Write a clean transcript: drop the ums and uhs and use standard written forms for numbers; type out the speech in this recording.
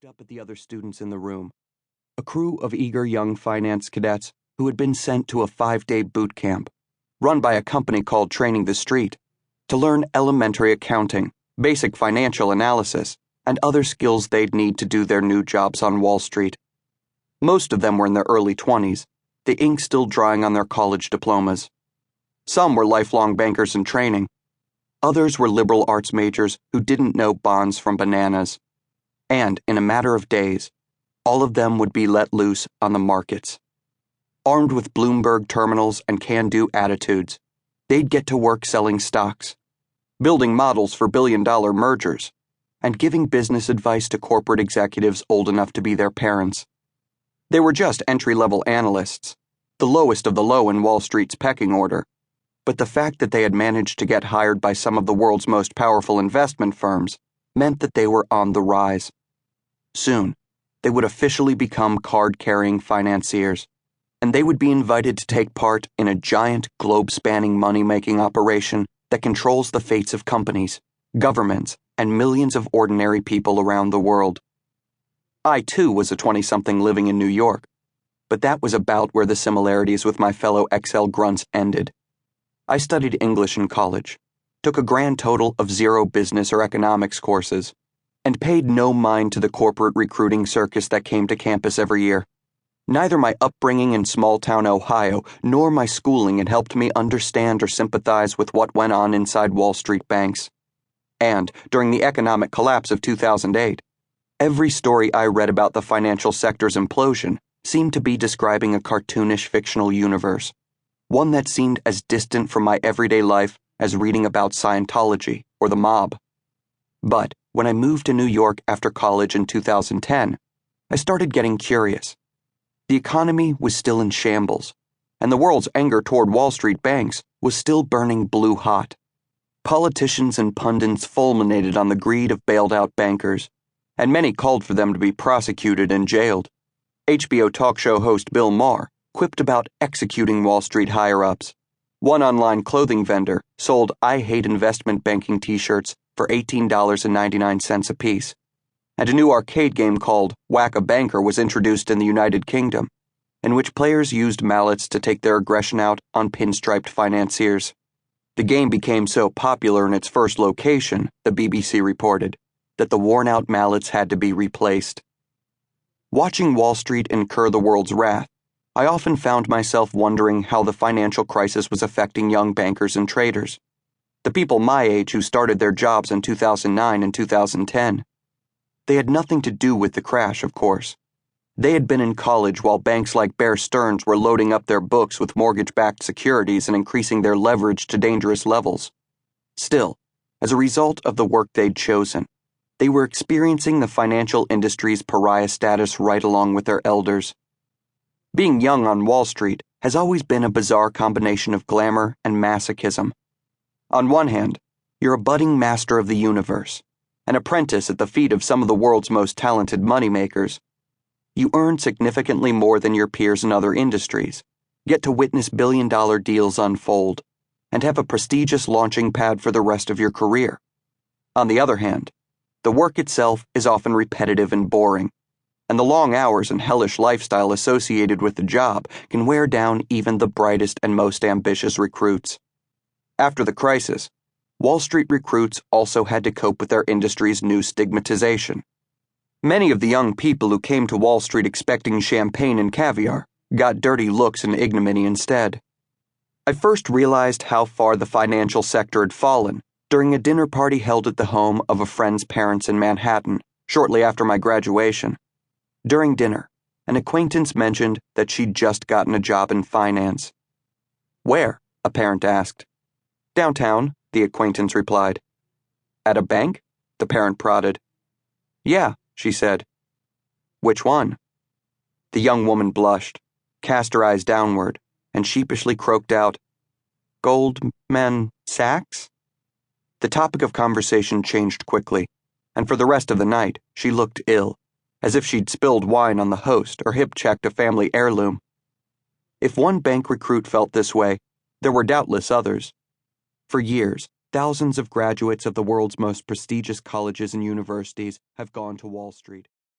looked up at the other students in the room, a crew of eager young finance cadets who had been sent to a 5-day boot camp, run by a company called Training the Street, to learn elementary accounting, basic financial analysis, and other skills they'd need to do their new jobs on Wall Street. Most of them were in their early 20s, the ink still drying on their college diplomas. Some were lifelong bankers in training. Others were liberal arts majors who didn't know bonds from bananas. And, in a matter of days, all of them would be let loose on the markets. Armed with Bloomberg terminals and can-do attitudes, they'd get to work selling stocks, building models for billion-dollar mergers, and giving business advice to corporate executives old enough to be their parents. They were just entry-level analysts, the lowest of the low in Wall Street's pecking order, but the fact that they had managed to get hired by some of the world's most powerful investment firms meant that they were on the rise. Soon, they would officially become card-carrying financiers, and they would be invited to take part in a giant globe-spanning money-making operation that controls the fates of companies, governments, and millions of ordinary people around the world. I, too, was a 20-something living in New York, but that was about where the similarities with my fellow Excel grunts ended. I studied English in college, took a grand total of 0 business or economics courses, and paid no mind to the corporate recruiting circus that came to campus every year. Neither my upbringing in small-town Ohio nor my schooling had helped me understand or sympathize with what went on inside Wall Street banks. And, during the economic collapse of 2008, every story I read about the financial sector's implosion seemed to be describing a cartoonish fictional universe, one that seemed as distant from my everyday life as reading about Scientology or the mob. But when I moved to New York after college in 2010, I started getting curious. The economy was still in shambles, and the world's anger toward Wall Street banks was still burning blue hot. Politicians and pundits fulminated on the greed of bailed-out bankers, and many called for them to be prosecuted and jailed. HBO talk show host Bill Maher quipped about executing Wall Street higher-ups. One online clothing vendor sold "I Hate Investment Banking" t-shirts for $18.99 apiece, and a new arcade game called Whack-A-Banker was introduced in the United Kingdom, in which players used mallets to take their aggression out on pinstriped financiers. The game became so popular in its first location, the BBC reported, that the worn-out mallets had to be replaced. Watching Wall Street incur the world's wrath, I often found myself wondering how the financial crisis was affecting young bankers and traders, the people my age who started their jobs in 2009 and 2010. They had nothing to do with the crash, of course. They had been in college while banks like Bear Stearns were loading up their books with mortgage-backed securities and increasing their leverage to dangerous levels. Still, as a result of the work they'd chosen, they were experiencing the financial industry's pariah status right along with their elders. Being young on Wall Street has always been a bizarre combination of glamour and masochism. On one hand, you're a budding master of the universe, an apprentice at the feet of some of the world's most talented moneymakers. You earn significantly more than your peers in other industries, get to witness billion-dollar deals unfold, and have a prestigious launching pad for the rest of your career. On the other hand, the work itself is often repetitive and boring, and the long hours and hellish lifestyle associated with the job can wear down even the brightest and most ambitious recruits. After the crisis, Wall Street recruits also had to cope with their industry's new stigmatization. Many of the young people who came to Wall Street expecting champagne and caviar got dirty looks and ignominy instead. I first realized how far the financial sector had fallen during a dinner party held at the home of a friend's parents in Manhattan shortly after my graduation. During dinner, an acquaintance mentioned that she'd just gotten a job in finance. "Where?" a parent asked. "Downtown," the acquaintance replied. "At a bank?" the parent prodded. "Yeah," she said. "Which one?" The young woman blushed, cast her eyes downward, and sheepishly croaked out, "Goldman Sachs?" The topic of conversation changed quickly, and for the rest of the night she looked ill, as if she'd spilled wine on the host or hip-checked a family heirloom. If one bank recruit felt this way, there were doubtless others. For years, thousands of graduates of the world's most prestigious colleges and universities have gone to Wall Street.